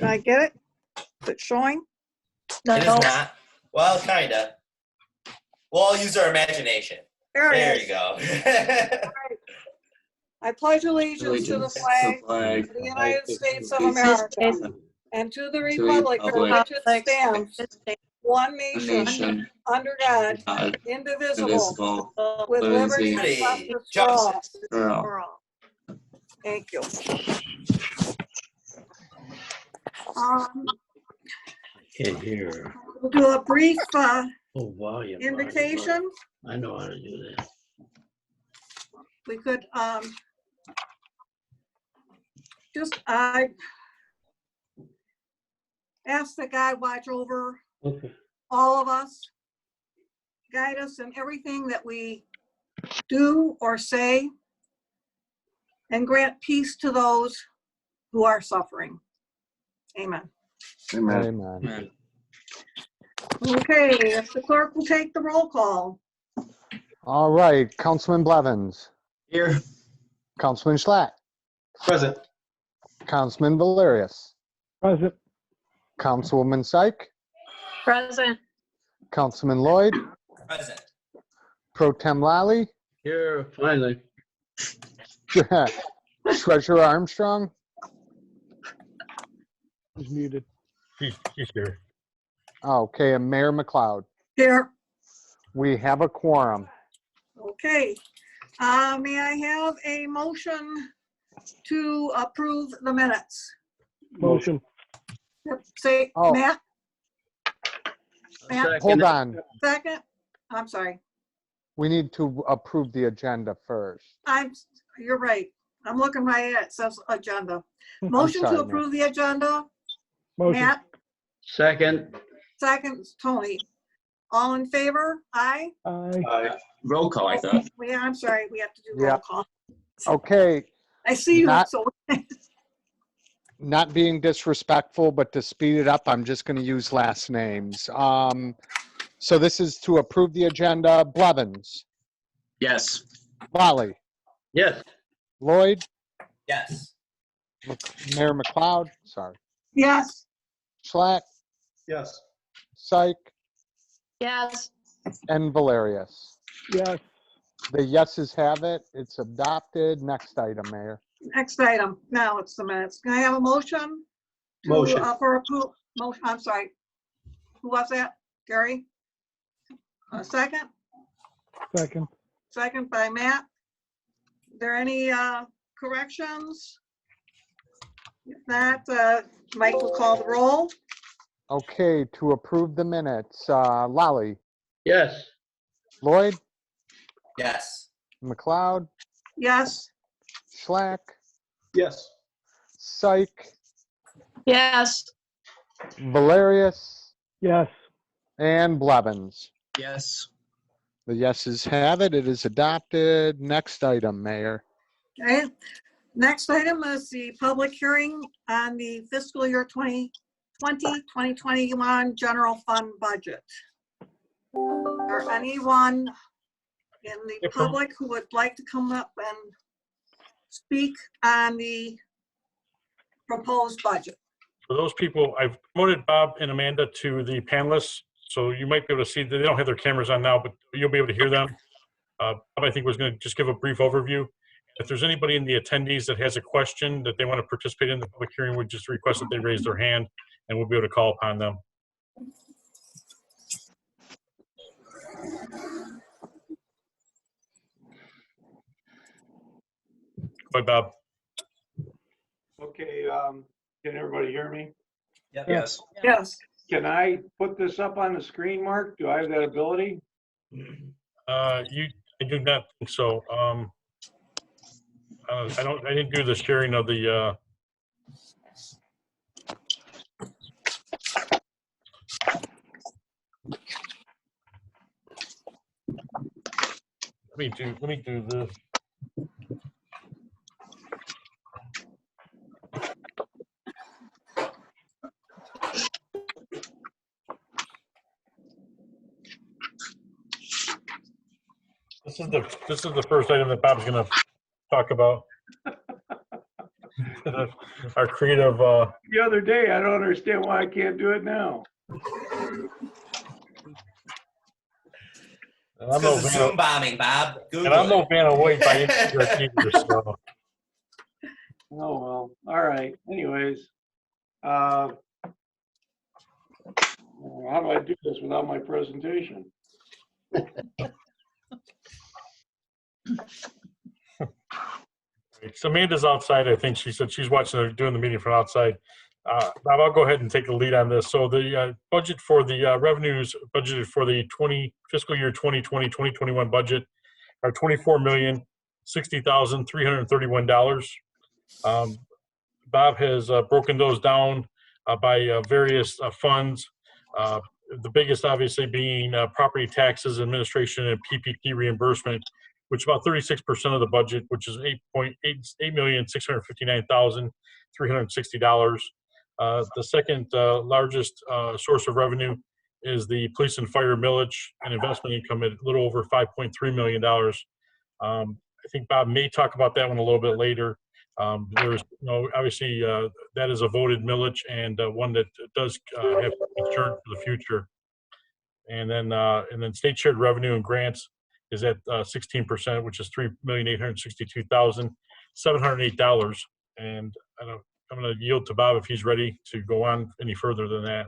Can I get it? Is it showing? No. It is not. Well, kinda. We'll all use our imagination. There There it you is. go. I pledge allegiance to the flag of the United States of America and to the republic for which it stands, one nation, under God, indivisible, with liberty and justice for all. Thank you. Can't hear. We'll do a brief Oh, volume. invocation. I know how to do that. We could just ask that God watch over Okay. all of us, guide us in everything that we do or say, and grant peace to those who are suffering. Amen. Amen. Amen. Okay, if the clerk will take the roll call. All right, Councilman Blevins, Here. Councilman Schlatt, Present. Councilman Valerius, Present. Councilwoman Syke, Present. Councilman Lloyd, Present. Pro Tem Lally, Here, finally. Treasurer Armstrong. Is muted. He's here. Okay, and Mayor McLeod. Here. We have a quorum. Okay. May I have a motion to approve the minutes? Motion. Yep, say, Oh. Matt, Matt, Hold on. second? I'm sorry. We need to approve the agenda first. You're right. I'm looking right at it. It says agenda. Motion sorry, to Matt. approve the agenda. Motion. Matt, Second. second, Tony. All in favor? Aye? Aye. Roll call, I thought. I'm sorry. We have to do Yeah. roll call. Okay, I see you, Not- so not being disrespectful, but to speed it up, I'm just going to use last names. So this is to approve the agenda. Blevins, Yes. Lally, Yes. Lloyd, Yes. Mayor McLeod, sorry, yes. Schlatt, Yes. Syke, Yes. and Valerius. Yes. The yeses have it. It's adopted. Next item, Mayor. Next item. Now it's the minutes. Can I have a motion? to, Motion. For approval, motion, I'm sorry. Who was that? Gary? A second? Second. Second by Matt. There any corrections? If not, Mike will call the roll. Okay, to approve the minutes, Lally, Yes. Lloyd, Yes. McLeod, Yes. Schlack, Yes. Syke, Yes. Valerius, Yes. and Blevins. Yes. The yeses have it. It is adopted. Next item, Mayor. Okay. Next item is the public hearing on the fiscal year 2020-2021 general fund budget. Or anyone in the public who would like to come up and speak on the proposed budget? For those people, I've promoted Bob and Amanda to the panelists, so you might be able to see, they don't have their cameras on now, but you'll be able to hear them. Bob, I think, was going to just give a brief overview. If there's anybody in the attendees that has a question that they want to participate in the public hearing, we just request that they raise their hand and we'll be able to call upon them. Bye, Bob. Okay, can everybody hear me? Yep. Yes. Yes. Can I put this up on the screen, Mark? Do I have that ability? I do not think so. I didn't do the sharing of the, let me do this. This is the first item that Bob's going to talk about. Our creative the other day. I don't understand why I can't do it now. And It's I'm no because of fan of- Zoom bombing, Bob. and Google I'm no it. fan of waiting by any stretch either, so. Oh, well, all right. Anyways. How do I do this without my presentation? So Amanda's outside. I think she said she's watching, doing the meeting from outside. Bob, I'll go ahead and take the lead on this. So the budget for the revenues budgeted for the fiscal year 2020-2021 budget are $24,060,331. Bob has broken those down by various funds. The biggest obviously being property taxes, administration, and PPP reimbursement, which is about 36% of the budget, which is $8,659,360. The second largest source of revenue is the police and fire millage and investment income at a little over $5.3 million. I think Bob may talk about that one a little bit later. There's, obviously that is a voted millage and one that does have insurance for the future. And then state shared revenue and grants is at 16%, which is $3,862,708. And I'm going to yield to Bob if he's ready to go on any further than that.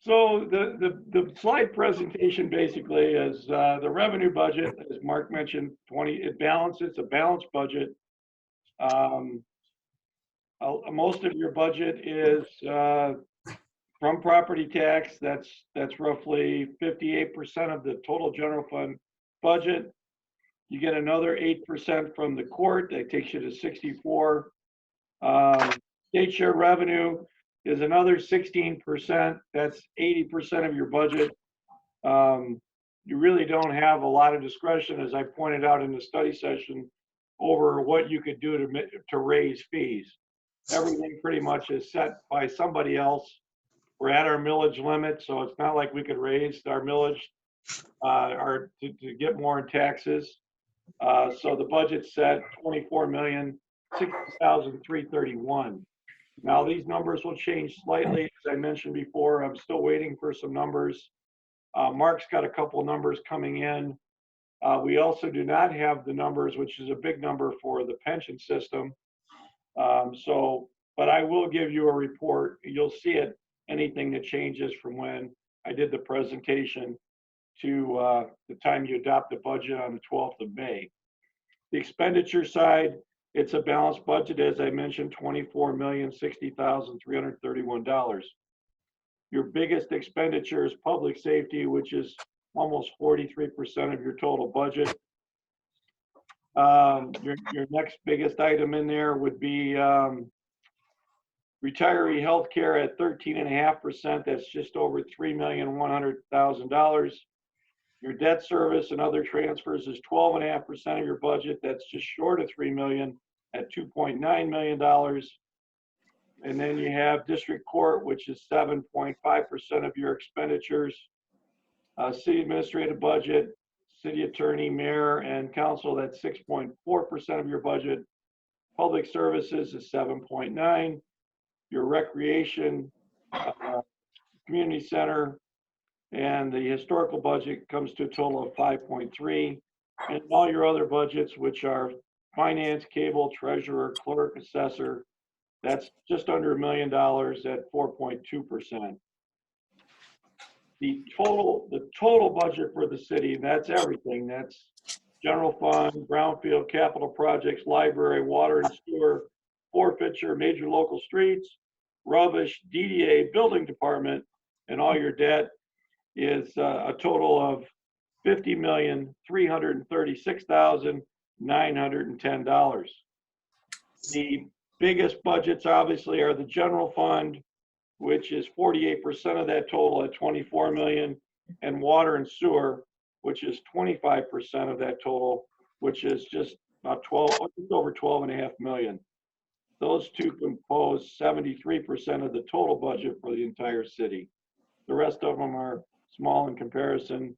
So the slide presentation basically is the revenue budget, as Mark mentioned, it balances, it's a balanced budget. Most of your budget is from property tax. That's roughly 58% of the total general fund budget. You get another 8% from the court. That takes you to 64. State share revenue is another 16%. That's 80% of your budget. You really don't have a lot of discretion, as I pointed out in the study session, over what you could do to raise fees. Everything pretty much is set by somebody else. We're at our millage limit, so it's not like we could raise our millage to get more in taxes. So the budget's set $24,060,331. Now these numbers will change slightly, as I mentioned before. I'm still waiting for some numbers. Mark's got a couple of numbers coming in. We also do not have the numbers, which is a big number for the pension system. But I will give you a report. You'll see it, anything that changes from when I did the presentation to the time you adopt the budget on the 12th of May. The expenditure side, it's a balanced budget, as I mentioned, $24,060,331. Your biggest expenditure is public safety, which is almost 43% of your total budget. Your next biggest item in there would be retiree health care at 13.5%. That's just over $3,100,000. Your debt service and other transfers is 12.5% of your budget. That's just short of $3 million at $2.9 million. And then you have district court, which is 7.5% of your expenditures. City administrative budget, city attorney, mayor, and council, that's 6.4% of your budget. Public services is 7.9%. Your recreation, community center, and the historical budget comes to a total of 5.3%. And all your other budgets, which are finance, cable, treasurer, clerk, assessor, that's just under $1 million at 4.2%. The total budget for the city, that's everything. That's general fund, brownfield, capital projects, library, water and sewer, forfeiture, major local streets, rubbish, DDA, building department, and all your debt is a total of $50,336,910. The biggest budgets obviously are the general fund, which is 48% of that total at $24 million, and water and sewer, which is 25% of that total, which is just about over $12.5 million. Those two compose 73% of the total budget for the entire city. The rest of them are small in comparison.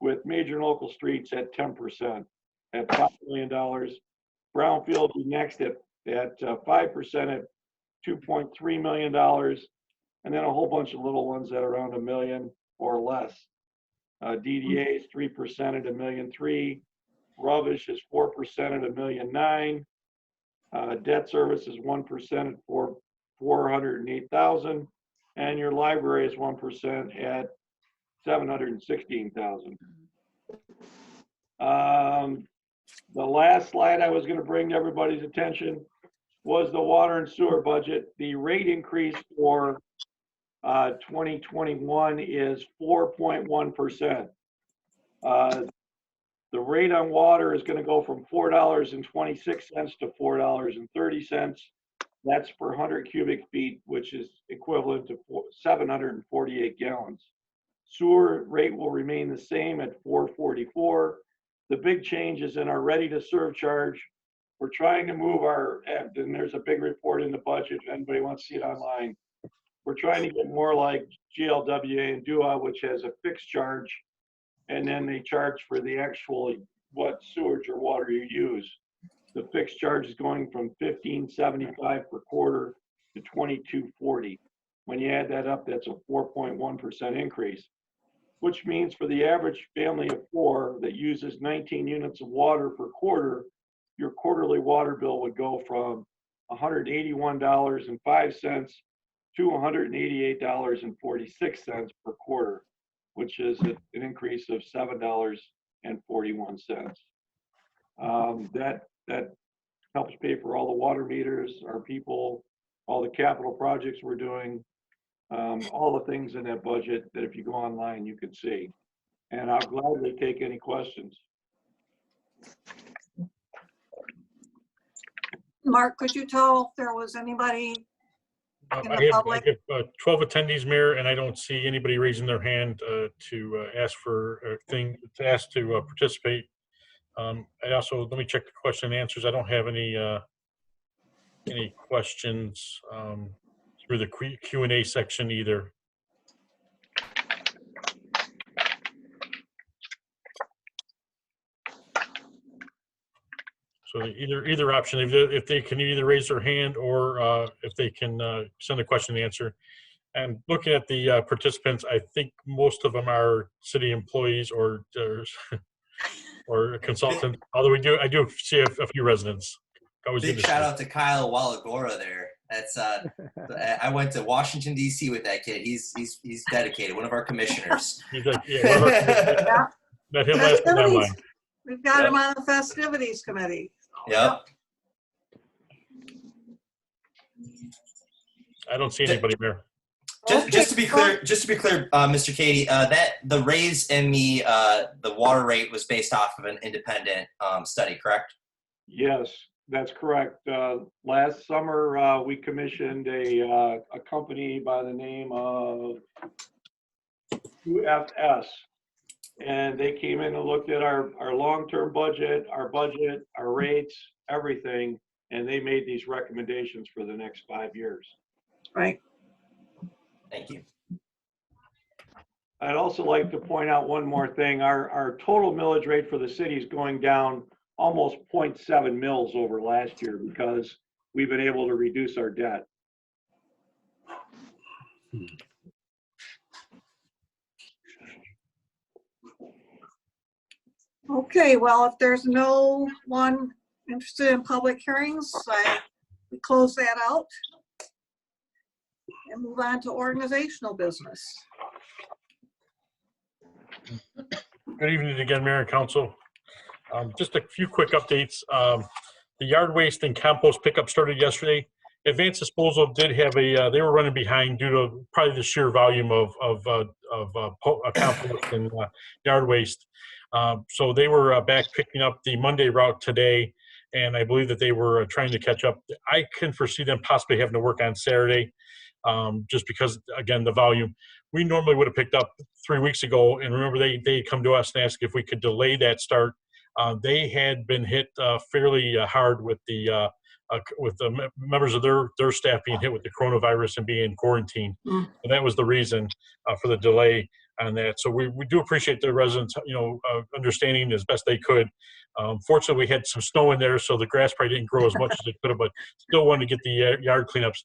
with major and local streets at 10% at $5 million. Brownfield will be next at 5% at $2.3 million. And then a whole bunch of little ones at around $1 million or less. DDA is 3% at $1.3 million. Rubbish is 4% at $1.9 million. Debt service is 1% at $408,000. And your library is 1% at $716,000. The last slide I was going to bring to everybody's attention was the water and sewer budget. The rate increase for 2021 is 4.1%. The rate on water is going to go from $4.26 to $4.30. That's per 100 cubic feet, which is equivalent to 748 gallons. Sewer rate will remain the same at $4.44. The big change is in our ready to serve charge. We're trying to move and there's a big report in the budget if anybody wants to see it online. We're trying to get more like GLWA and DUA, which has a fixed charge, and then they charge for the actual what sewage or water you use. The fixed charge is going from $15.75 per quarter to $22.40. When you add that up, that's a 4.1% increase, which means for the average family of 4 that uses 19 units of water per quarter, your quarterly water bill would go from $181.05 to $188.46 per quarter, which is an increase of $7.41. That helps pay for all the water meters, our people, all the capital projects we're doing, all the things in that budget that if you go online, you can see. And I'll gladly take any questions. Mark, could you tell if there was anybody in the I public? have 12 attendees, Mayor, and I don't see anybody raising their hand to ask to participate. I also, let me check the question and answers. I don't have any questions through the Q&A section either. So either option, if they can either raise their hand or if they can send a question and answer. And looking at the participants, I think most of them are city employees or a consultant. Although I do see a few residents. Big shout out to Kyle Walagora there. That's I went to Washington D.C. with that kid. He's dedicated. One of our commissioners. He's like, yeah, one of our commissioners. Met him last time online. We've got him on the festivities committee. Yep. I don't see anybody there. Just to be clear, Mr. Katie, that the raise in the water rate was based off of an independent study, correct? Yes, that's correct. Last summer, we commissioned a company by the name of UFS, and they came in and looked at our long-term budget, our rates, everything, and they made these recommendations for the next 5 years. Right. Thank you. I'd also like to point out one more thing. Our total millage rate for the city is going down almost 0.7 mils over last year because we've been able to reduce our debt. Okay, well, if there's no one interested in public hearings, we close that out and move on to organizational business. Good evening again, Mayor and Council. Just a few quick updates. The yard waste and compost pickup started yesterday. Advanced Disposal did have they were running behind due to probably the sheer volume of compost and yard waste. So they were back picking up the Monday route today, and I believe that they were trying to catch up. I can foresee them possibly having to work on Saturday, just because, again, the volume. We normally would have picked up 3 weeks ago, and remember they come to us and ask if we could delay that start. They had been hit fairly hard with the members of their staff being hit with the coronavirus and being in quarantine. And that was the reason for the delay. on that. So we do appreciate the residents, understanding as best they could. Fortunately, we had some snow in there, so the grass probably didn't grow as much as it could have, but still wanted to get the yard cleanups.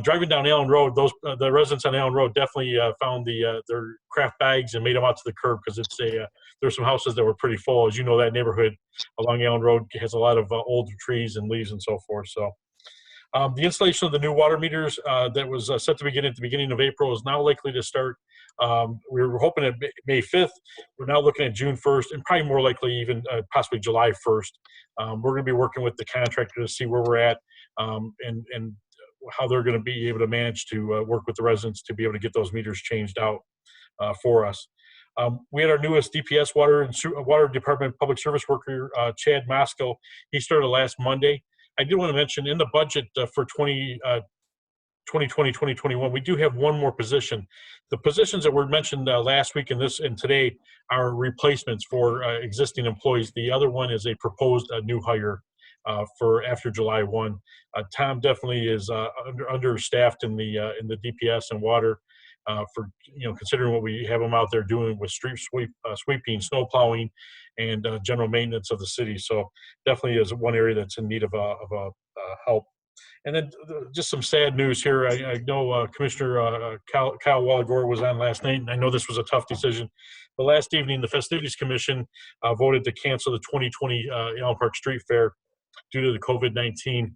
Driving down Allen Road, the residents on Allen Road definitely found their craft bags and made them out to the curb, because there's some houses that were pretty full. As you know, that neighborhood along Allen Road has a lot of old trees and leaves and so forth. So the installation of the new water meters that was set to begin at the beginning of April is now likely to start. We were hoping at May 5th. We're now looking at June 1st, and probably more likely even possibly July 1st. We're going to be working with the contractor to see where we're at and how they're going to be able to manage to work with the residents to be able to get those meters changed out for us. We had our newest DPS water department public service worker, Chad Maskell. He started last Monday. I did want to mention in the budget for 2020-2021, we do have one more position. The positions that were mentioned last week and today are replacements for existing employees. The other one is a proposed new hire for after July 1. Tom definitely is understaffed in the DPS and water for considering what we have him out there doing with street sweeping, snow plowing, and general maintenance of the city. So definitely is one area that's in need of help. And then just some sad news here. I know Commissioner Kyle Walagore was on last night, and I know this was a tough decision. But last evening, the Festivities Commission voted to cancel the 2020 Allen Park Street Fair due to the COVID-19.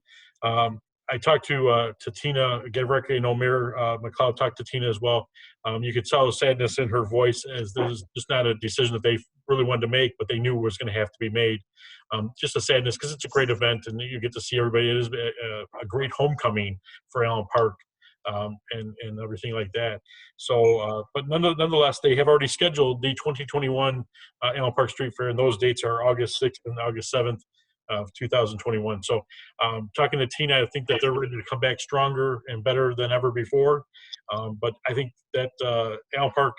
I talked to Tina Gedrick. I know Mayor McLeod talked to Tina as well. You could tell the sadness in her voice, as there's just not a decision that they really wanted to make, but they knew it was going to have to be made. Just a sadness, because it's a great event and you get to see everybody. It is a great homecoming for Allen Park and everything like that. So, but nonetheless, they have already scheduled the 2021 Allen Park Street Fair, and those dates are August 6th and August 7th. Of 2021. So talking to Tina, I think that they're ready to come back stronger and better than ever before. But I think that Allen Park,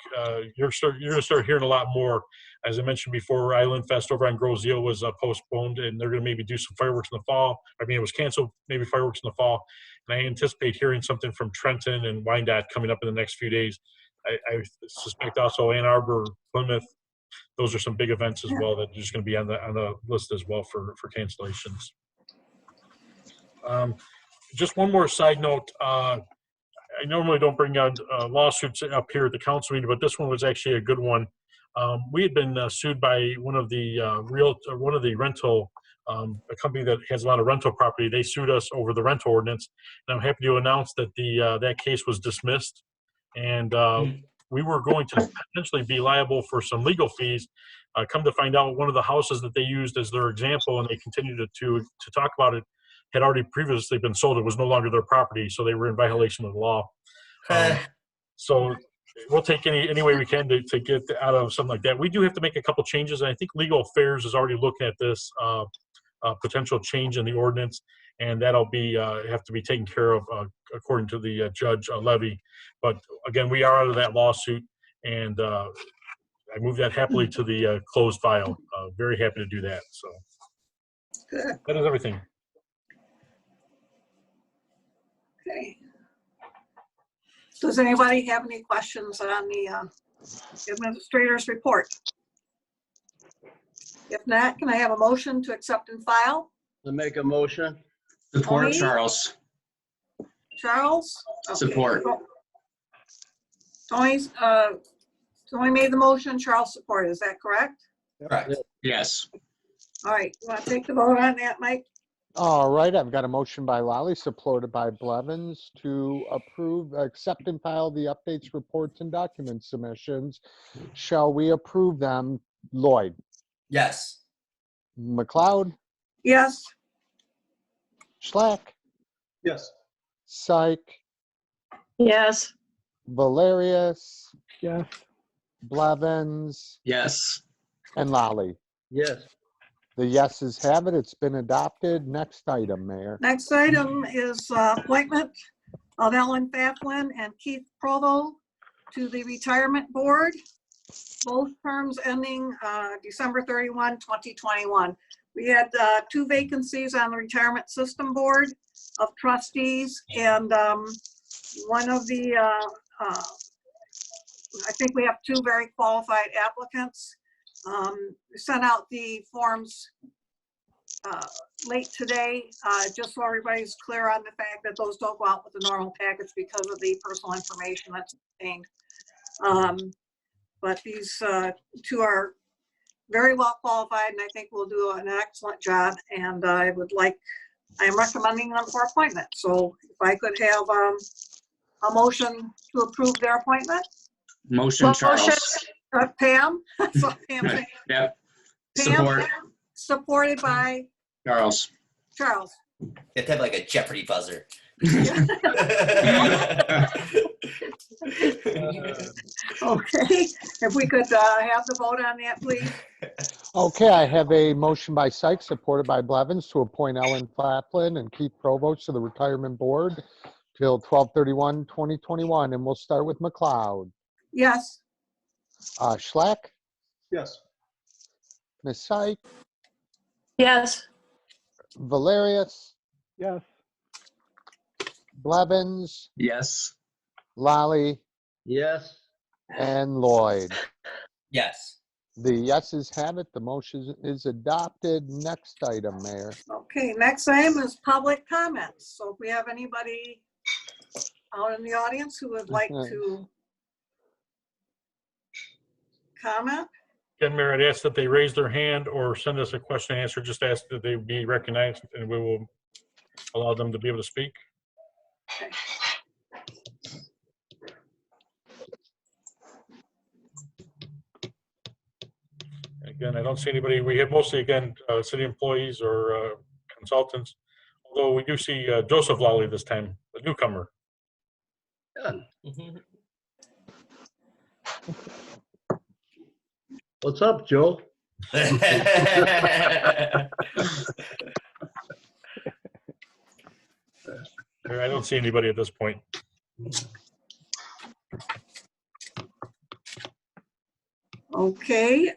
you're going to start hearing a lot more. As I mentioned before, Island Fest over on Grosse Ile was postponed, and they're going to maybe do some fireworks in the fall. I mean, it was canceled, maybe fireworks in the fall. And I anticipate hearing something from Trenton and Wyandotte coming up in the next few days. I suspect also Ann Arbor, Plymouth. Those are some big events as well that are just going to be on the list as well for cancellations. Just one more side note. I normally don't bring out lawsuits up here at the council meeting, but this one was actually a good one. We had been sued by one of the rental, a company that has a lot of rental property. They sued us over the rental ordinance, and I'm happy to announce that that case was dismissed, and we were going to potentially be liable for some legal fees. Come to find out, one of the houses that they used as their example, and they continued to talk about it, had already previously been sold. It was no longer their property, so they were in violation of the law. So we'll take any way we can to get out of something like that. We do have to make a couple changes, and I think Legal Affairs is already looking at this potential change in the ordinance, and that'll be have to be taken care of according to the Judge Levy. But again, we are out of that lawsuit, and I moved that happily to the closed file. Very happy to do that. So Good. that is everything. Okay. Does anybody have any questions on the administrator's report? If not, can I have a motion to accept and file? To make a motion. Support, Tony? Charles. Charles? Okay. Support. Tony made the motion, Charles supported. Is that correct? Correct. Yes. All right, you want to take the vote on that, Mike? All right, I've got a motion by Lally, supported by Blevins, to approve, accept and file the updates, reports, and document submissions. Shall we approve them? Lloyd? Yes. McLeod? Yes. Schlack? Yes. Syke? Yes. Valerius? Yes. Blevins? Yes. And Lally? Yes. The yeses have it. It's been adopted. Next item, Mayor. Next item is appointment of Ellen Pfafflin and Keith Provost to the Retirement Board, both terms ending December 31, 2021. We had 2 vacancies on the Retirement System Board of Trustees, and one of the I think we have two very qualified applicants. We sent out the forms late today, just so everybody's clear on the fact that those don't go out with the normal package because of the personal information that's contained. But these two are very well qualified, and I think will do an excellent job. And I am recommending them for appointment. So if I could have a motion to approve their appointment. Motion, Charles. Pam. So Pam, Yep. Pam, Support, supported by Charles. Charles. You have to have like a Jeopardy buzzer. Okay, if we could have the vote on that, please. Okay, I have a motion by Sykes, supported by Blevins, to appoint Ellen Pfafflin and Keith Provost to the Retirement Board till 12/31/2021, and we'll start with McLeod. Yes. Schlack, Yes. Ms. Sykes, Yes. Valerius, Yes. Blevins, Yes. Lally, Yes. and Lloyd. Yes. The yeses have it. The motion is adopted. Next item, Mayor. Okay, next item is public comments. So if we have anybody out in the audience who would like to comment. Again, Mayor, I'd ask that they raise their hand or send us a question and answer. Just ask that they be recognized, and we will allow them to be able to speak. Okay. Again, I don't see anybody. We have mostly, again, city employees or consultants, although we do see Joseph Lally this time, a newcomer. What's up, Joe? I don't see anybody at this point. Okay,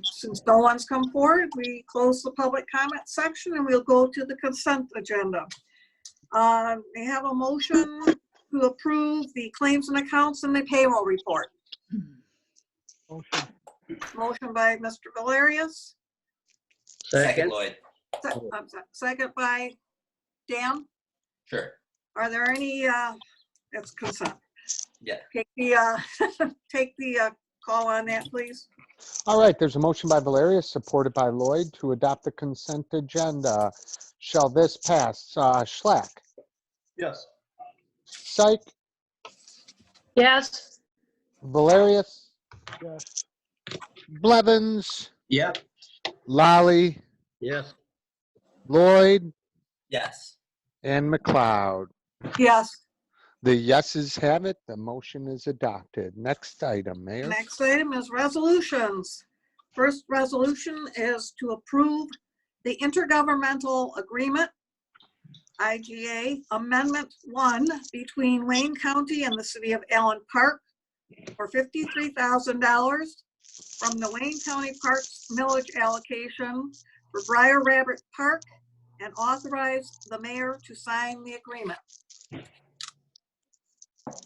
since no one's come forward, we close the public comment section and we'll go to the consent agenda. We have a motion to approve the claims and accounts and the payroll report. Motion. Motion by Mr. Valerius, Second, Second. Lloyd. second by Dan. Sure. Are there any, that's consent. Yeah. Take the, take the call on that, please. All right, there's a motion by Valerius, supported by Lloyd, to adopt the consent agenda. Shall this pass? Schlack, Yes. Syke, Yes. Valerius, Yes. Blevins, Yep. Lally, Yes. Lloyd, Yes. and McLeod. Yes. The yeses have it. The motion is adopted. Next item, Mayor. Next item is resolutions. First resolution is to approve the Intergovernmental Agreement, IGA, Amendment 1 between Wayne County and the City of Allen Park for $53,000 from the Wayne County Parks Millage allocation for Brier Rabbit Park, and authorize the mayor to sign the agreement. Would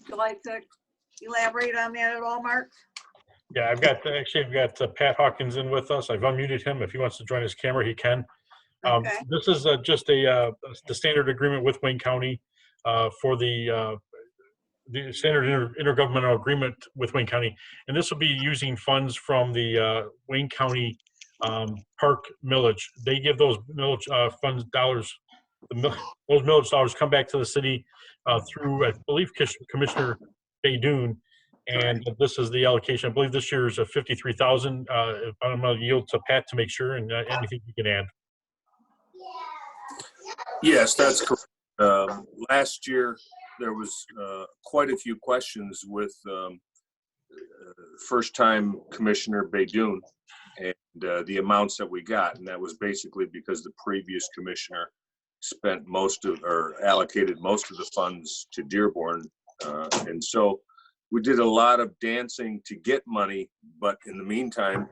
you like to elaborate on that at all, Mark? Yeah, I've got Pat Hawkins in with us. I've unmuted him. If he wants to join his camera, he can. Okay. This is just the standard agreement with Wayne County for the standard intergovernmental agreement with Wayne County, and this will be using funds from the Wayne County Park Millage. They give those millage funds dollars. Those millage dollars come back to the city through, I believe, Commissioner Baydoun, and this is the allocation. I believe this year is $53,000. I'm going to yield to Pat to make sure, and anything you can add. Yes, that's correct. Last year, there was quite a few questions with first-time Commissioner Baydoun and the amounts that we got. And that was basically because the previous commissioner spent most of, or allocated most of the funds to Dearborn. And so we did a lot of dancing to get money, but in the meantime,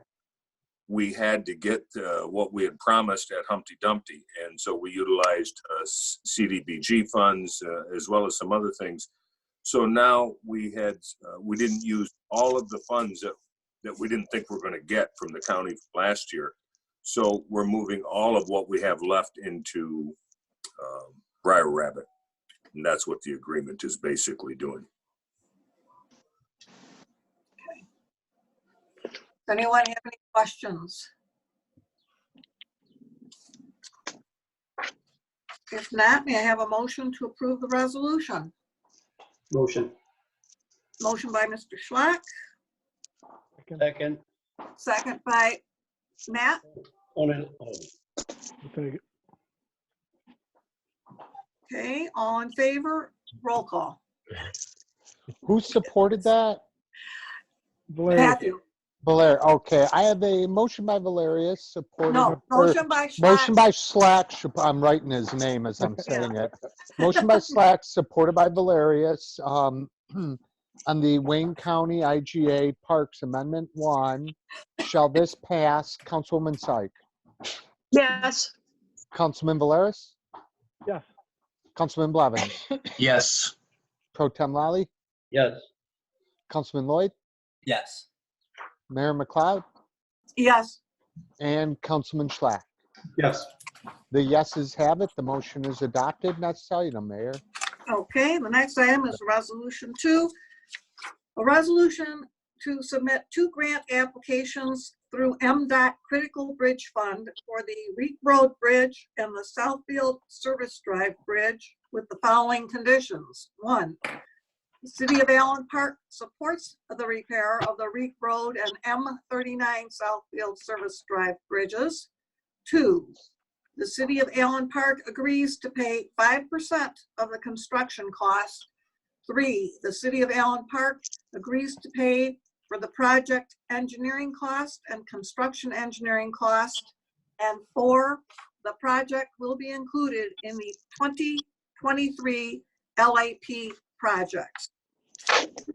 we had to get what we had promised at Humpty Dumpty. And so we utilized CDBG funds as well as some other things. So now we didn't use all of the funds that we didn't think we're going to get from the county last year. So we're moving all of what we have left into Brier Rabbit. And that's what the agreement is basically doing. Does anyone have any questions? If not, may I have a motion to approve the resolution? Motion. Motion by Mr. Schlack, Second. second by Matt. Take it. Okay, all in favor? Roll call. Who supported that? Valerius. Matthew. Valer, okay, I have a motion by Valerius, supported. No, or- motion by Motion Schlack. by Slack, I'm writing his name as I'm saying it. Motion by Slack, supported by Valerius, on the Wayne County IGA Parks Amendment 1. Shall this pass? Councilwoman Syke. Yes. Councilman Valerius? Yes. Councilman Blevins? Yes. Pro Tem Lally? Yes. Councilman Lloyd? Yes. Mayor McLeod? Yes. And Councilman Schlack. Yes. The yeses have it. The motion is adopted. Next item, Mayor. Okay, the next item is Resolution 2. A resolution to submit 2 grant applications through MDOT Critical Bridge Fund for the Reek Road Bridge and the Southfield Service Drive Bridge with the following conditions. 1, the City of Allen Park supports the repair of the Reek Road and M39 Southfield Service Drive bridges. 2, the City of Allen Park agrees to pay 5% of the construction cost. 3, the City of Allen Park agrees to pay for the project engineering cost and construction engineering cost. And 4, the project will be included in the 2023 LAP project.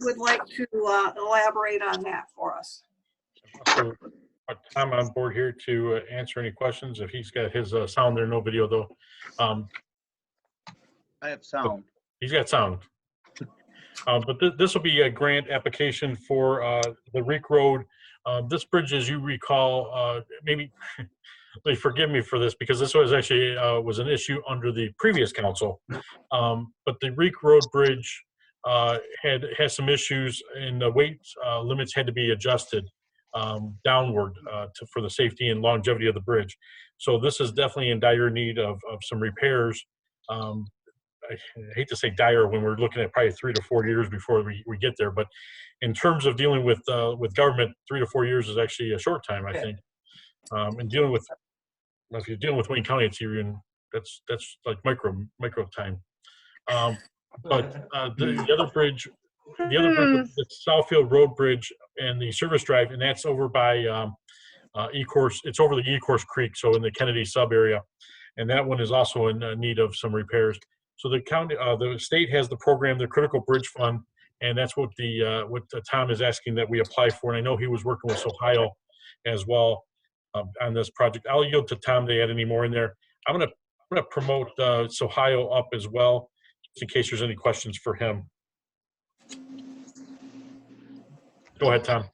Would like to elaborate on that for us. So I'm on board here to answer any questions. If he's got his sound there, no video though. I have sound. He's got sound. But this will be a grant application for the Reek Road. This bridge, as you recall, maybe they forgive me for this because this was actually was an issue under the previous council. But the Reek Road Bridge has some issues, and the weight limits had to be adjusted downward for the safety and longevity of the bridge. So this is definitely in dire need of some repairs. I hate to say dire when we're looking at probably 3 to 4 years before we get there, but in terms of dealing with government, 3 to 4 years is actually a short time, I think. And dealing with, if you're dealing with Wayne County, it's even that's like micro time. But the other bridge, the Southfield Road Bridge and the service drive, and that's over by E-Course. It's over the E-Course Creek, so in the Kennedy sub area, and that one is also in need of some repairs. So the county, the state has the program, the Critical Bridge Fund, and that's what Tom is asking that we apply for. And I know he was working with Ohio as well on this project. I'll yield to Tom to add any more in there. I'm gonna promote Ohio up as well, just in case there's any questions for him. Go ahead, Tom.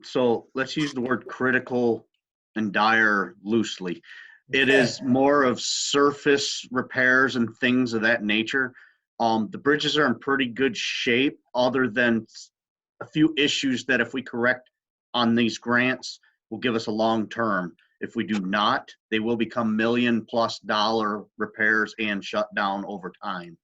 So let's use the word critical and dire loosely. It is more of surface repairs and things of that nature. The bridges are in pretty good shape, other than a few issues that if we correct on these grants will give us a long term. If we do not, they will become $1 million+ repairs and shut down over time.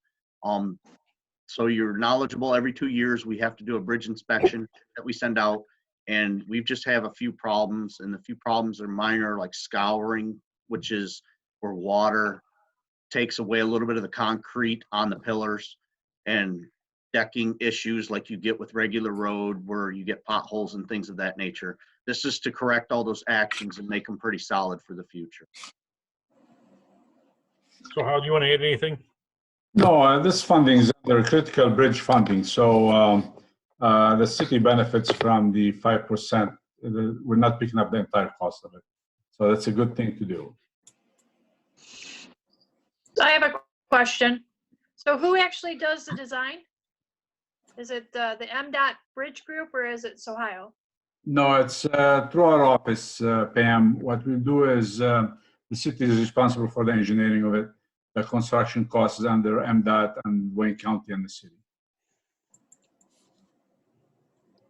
So you're knowledgeable. Every 2 years we have to do a bridge inspection that we send out, and we just have a few problems, and the few problems are minor, like scouring, which is where water takes away a little bit of the concrete on the pillars, and decking issues like you get with regular road where you get potholes and things of that nature. This is to correct all those actions and make them pretty solid for the future. So Hal, do you want to add anything? No, this funding is under critical bridge funding. So the city benefits from the 5%. We're not picking up the entire cost of it. So that's a good thing to do. I have a question. So who actually does the design? Is it the MDOT Bridge Group or is it Ohio? No, it's through our office, Pam. What we do is the city is responsible for the engineering of it. The construction costs is under MDOT and Wayne County and the city.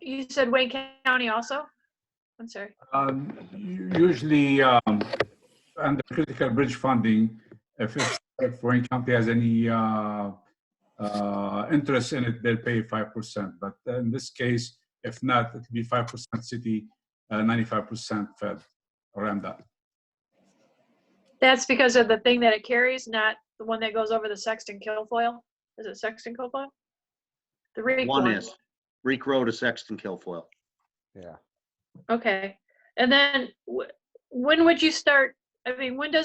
You said Wayne County also? I'm sorry. Usually, under critical bridge funding, if Wayne County has any interest in it, they'll pay 5%. But in this case, if not, it will be 5% city, 95% Fed or MDOT. That's because of the thing that it carries, not the one that goes over the Sexton Kilfoyle? Is it Sexton Kilfoyle? The Reek One is Reek Road to Sexton Kilfoyle. Yeah. Okay. And then when would you start, I mean, when do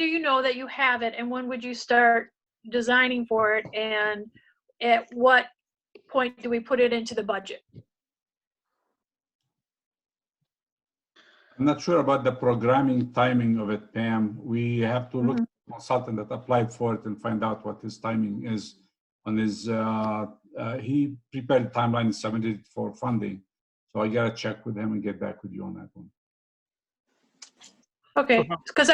you know that you have it, and when would you start designing for it, and at what point do we put it into the budget? I'm not sure about the programming timing of it, Pam. We have to look at the consultant that applied for it and find out what his timing is on his, he prepared a timeline and submitted it for funding. So I gotta check with him and get back with you on that one. Okay, because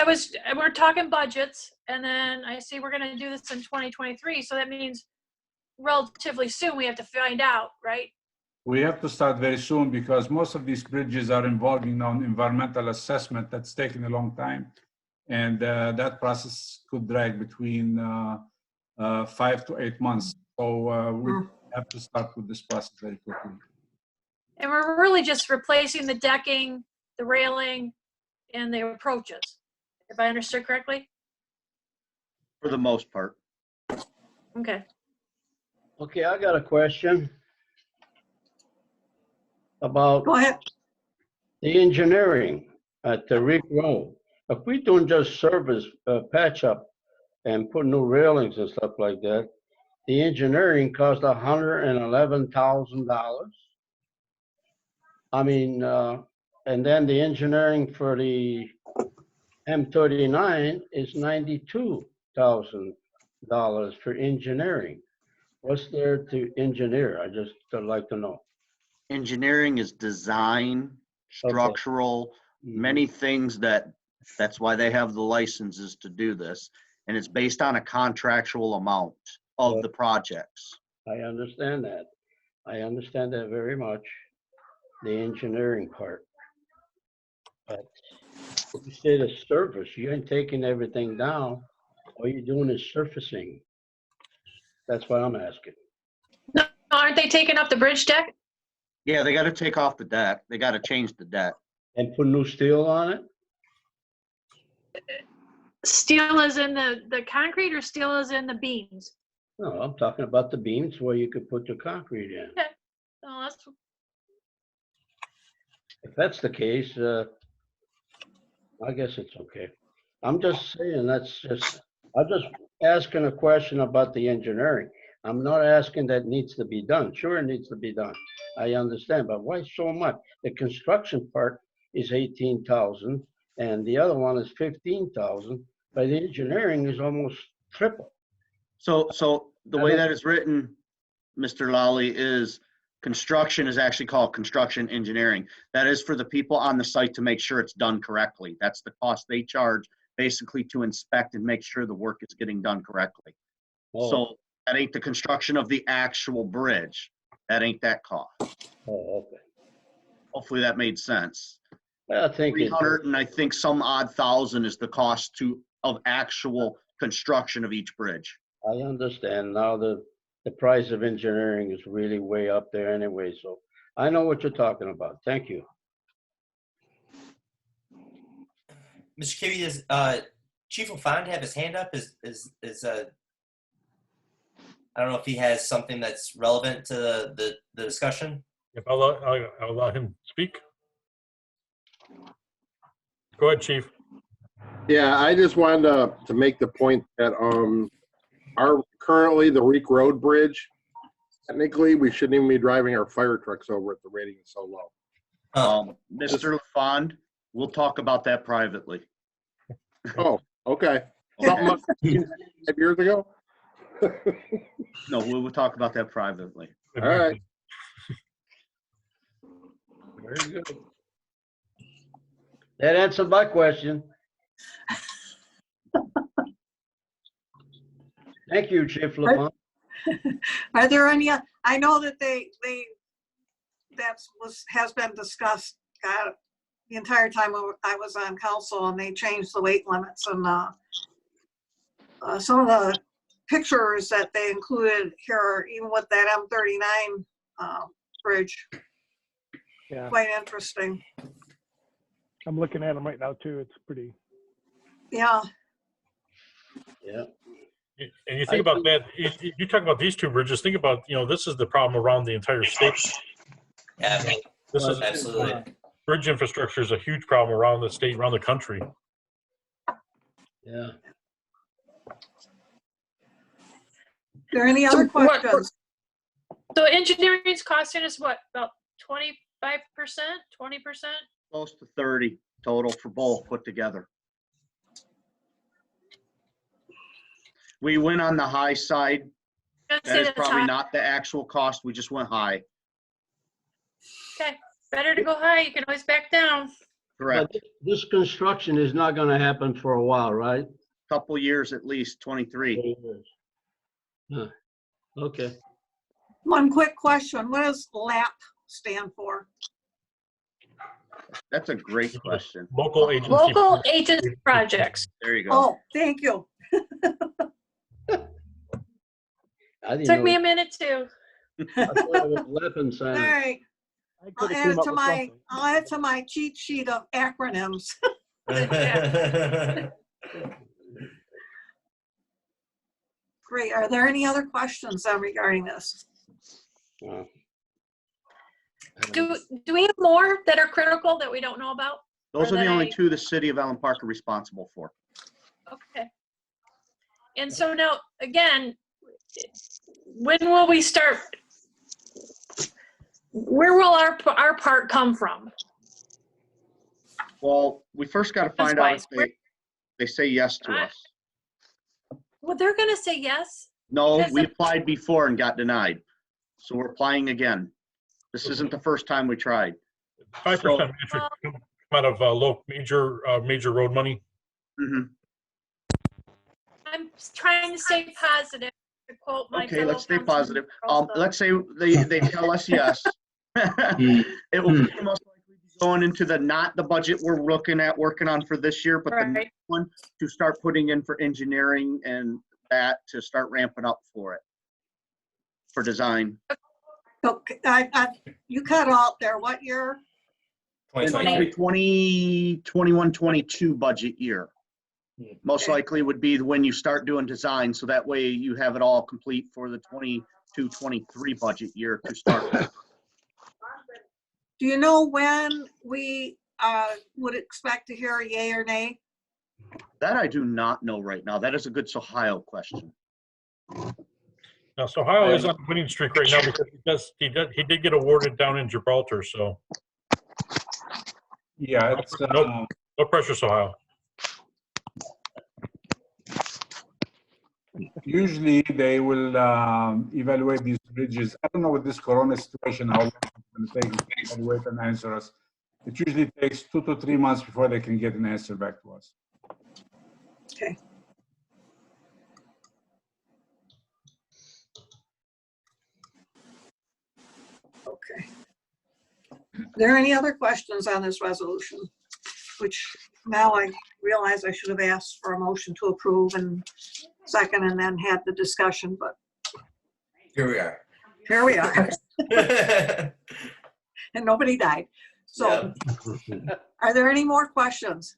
we're talking budgets, and then I see we're gonna do this in 2023, so that means relatively soon we have to find out, right? We have to start very soon because most of these bridges are involving now environmental assessment that's taking a long time. And that process could drag between 5 to 8 months. So we have to start with this process very quickly. And we're really just replacing the decking, the railing, and the approaches, if I understood correctly? For the most part. Okay. Okay, I got a question about Go ahead. the engineering at the Reek Road. If we don't just service, patch up and put new railings and stuff like that, the engineering cost $111,000. I mean, and then the engineering for the M39 is $92,000 for engineering. What's there to engineer? I just would like to know. Engineering is design, structural, many things that's why they have the licenses to do this. And it's based on a contractual amount of the projects. I understand that. I understand that very much, the engineering part. But you say the surface, you ain't taking everything down. All you're doing is surfacing. That's what I'm asking. No, aren't they taking up the bridge deck? Yeah, they got to take off the deck. They got to change the deck. And put new steel on it? Steel is in the concrete, or steel is in the beams? No, I'm talking about the beams where you could put the concrete in. Okay. Oh, that's, If that's the case, I guess it's okay. I'm just saying, I'm just asking a question about the engineering. I'm not asking that needs to be done. Sure, it needs to be done. I understand, but why so much? The construction part is 18,000 and the other one is 15,000, but the engineering is almost triple. So the way that is written, Mr. Lally, is construction is actually called construction engineering. That is for the people on the site to make sure it's done correctly. That's the cost they charge basically to inspect and make sure the work is getting done correctly. Oh. So that ain't the construction of the actual bridge. That ain't that cost. Oh, okay. Hopefully that made sense. I think 300 and I think some odd thousand is the cost of actual construction of each bridge. I understand now the price of engineering is really way up there anyway, so I know what you're talking about. Thank you. Mr. Kibbe, does Chief LaFond have his hand up? I don't know if he has something that's relevant to the discussion. If I'll allow him speak. Go ahead, Chief. Yeah, I just wanted to make the point that currently the Reek Road Bridge, technically we shouldn't even be driving our fire trucks over it. The rating is so low. Mr. LaFond, we'll talk about that privately. Oh, okay. Something 5 years ago? No, we will talk about that privately. All right. Very good. That answered my question. Thank you, Chief LaPont. Are there any, I know that has been discussed the entire time I was on council, and they changed the weight limits, and some of the pictures that they included here, even with that M39 bridge, Yeah, quite interesting. I'm looking at them right now too. It's pretty. Yeah. Yeah. And you think about that, you talk about these two bridges, think about, this is the problem around the entire state. Yeah, This is absolutely. Bridge infrastructure is a huge problem around the state, around the country. Yeah. Are there any other questions? So engineering's costing us what, about 25%, 20%? Close to 30 total for both put together. We went on the high side. That is probably not the actual cost. We just went high. Okay, better to go high. You can always back down. Correct. But this construction is not going to happen for a while, right? Couple years at least, 23. Huh. Okay. One quick question. What does LAP stand for? That's a great question. Local agency. Local agency projects. There you go. Oh, thank you. Took me a minute too. I thought it was weapons All center. right. I'll add it to my cheat sheet of acronyms. Great. Are there any other questions regarding this? Do we have more that are critical that we don't know about? Those are the only two the city of Allen Park are responsible for. Okay. And so now, again, when will we start? Where will our part come from? Well, we first got to find out if they say yes to us. Well, they're going to say yes. No, we applied before and got denied. So we're applying again. This isn't the first time we tried. 5% match would come out of major road money. Mm-hmm. I'm trying to stay positive. To quote my Okay, let's stay councilman positive. Provost. Let's say they tell us yes. It will most likely be going into not the budget we're looking at working on for this year, but the next one to start putting in for engineering and that to start ramping up for it for design. Okay, you cut out there. What year? 2021-22 budget year. Most likely would be when you start doing design, so that way you have it all complete for the 22-23 budget year to start with. Do you know when we would expect to hear a yay or nay? That I do not know right now. That is a good Ohio question. Now, so Ohio is on a winning streak right now because he did get awarded down in Gibraltar. So yeah, it's no pressure, Ohio. Usually they will evaluate these bridges. I don't know with this corona situation how long it's going to take to evaluate and answer us. It usually takes 2 to 3 months before they can get an answer back to us. Okay. Okay. Are there any other questions on this resolution? Which now I realize I should have asked for a motion to approve and second and then had the discussion, but Here we are. here we are. And nobody died. So are there any more questions?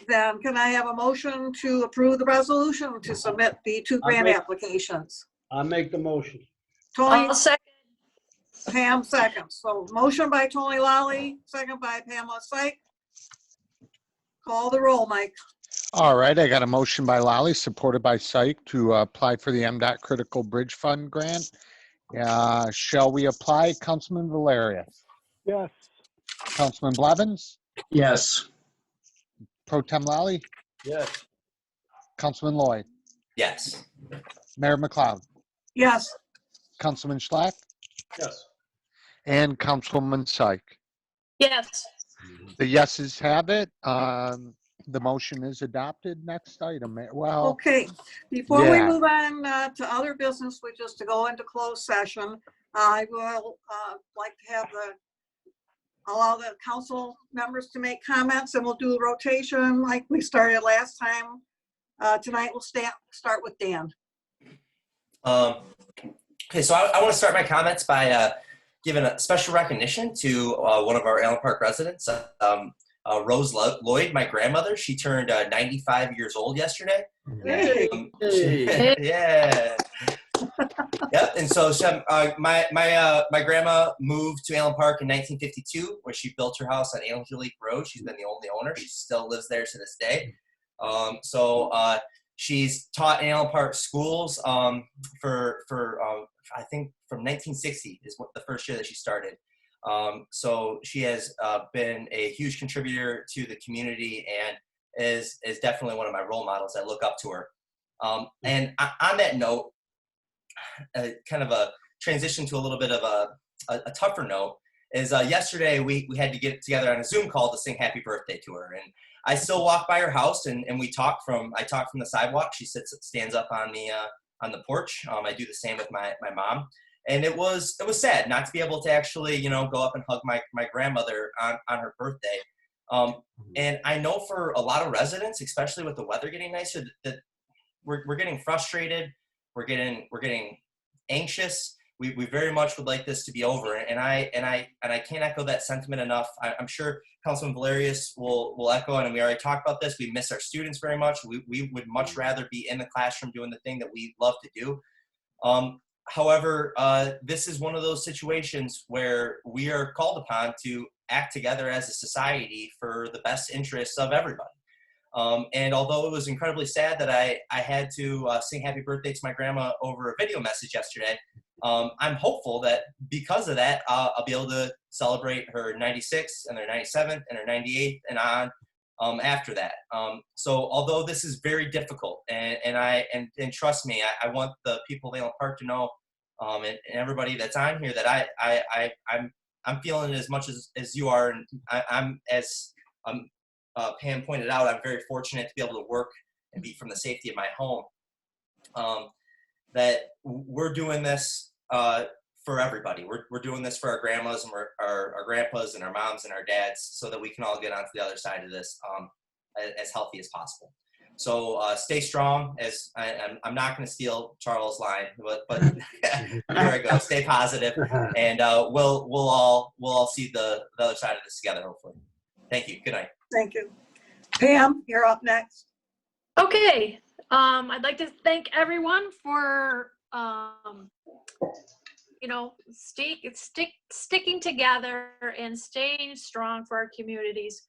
Then can I have a motion to approve the resolution to submit the 2 grant applications? I'll make the motion. Tony, I'll second. Pam seconds. So motion by Tony Lally, second by Pamela Syke. Call the roll, Mike. All right, I got a motion by Lally, supported by Syke, to apply for the MDOT Critical Bridge Fund grant. Shall we apply? Councilman Valeria? Yes. Councilman Blevins? Yes. Pro Tem Lally? Yes. Councilman Lloyd, Yes. Mayor McLeod, Yes. Councilman Schlack, Yes. and Councilwoman Syke. Yes. The yeses have it. The motion is adopted. Next item. Well, Okay, before we yeah. move on to other business, which is to go into closed session, I will like to have allow the council members to make comments, and we'll do a rotation like we started last time. Tonight we'll start with Dan. Okay, so I want to start my comments by giving a special recognition to one of our Allen Park residents, Rose Lloyd, my grandmother. She turned 95 years old yesterday. Hey. Yeah. Yep. And so my grandma moved to Allen Park in 1952, where she built her house on Angelique Road. She's been the only owner. She still lives there to this day. She's taught in Allen Park schools for I think from 1960 is what the first year that she started. So she has been a huge contributor to the community and is definitely one of my role models. I look up to her. And on that note, kind of a transition to a little bit of a tougher note is yesterday we had to get together on a Zoom call to sing happy birthday to her. And I still walk by her house and I talk from the sidewalk. She stands up on the porch. I do the same with my mom. And it was sad not to be able to actually, go up and hug my grandmother on her birthday. And I know for a lot of residents, especially with the weather getting nicer, that we're getting frustrated. We're getting anxious. We very much would like this to be over. And I can't echo that sentiment enough. I'm sure Councilman Valerius will echo it, and we already talked about this. We miss our students very much. We would much rather be in the classroom doing the thing that we love to do. However, this is one of those situations where we are called upon to act together as a society for the best interests of everybody. And although it was incredibly sad that I had to sing happy birthday to my grandma over a video message yesterday, I'm hopeful that because of that, I'll be able to celebrate her 96th and her 97th and her 98th and on after that. So although this is very difficult, and trust me, I want the people of Allen Park to know, and everybody that's on here, that I'm feeling it as much as you are, and I'm as Pam pointed out, I'm very fortunate to be able to work and be from the safety of my home. That we're doing this for everybody. We're doing this for our grandmas and our grandpas and our moms and our dads, so that we can all get onto the other side of this as healthy as possible. So stay strong. As I'm not going to steal Charles' line, but there I go. Stay positive, and we'll all see the other side of this together, hopefully. Thank you. Good night. Thank you. Pam, you're up next. Okay. I'd like to thank everyone for sticking together and staying strong for our communities.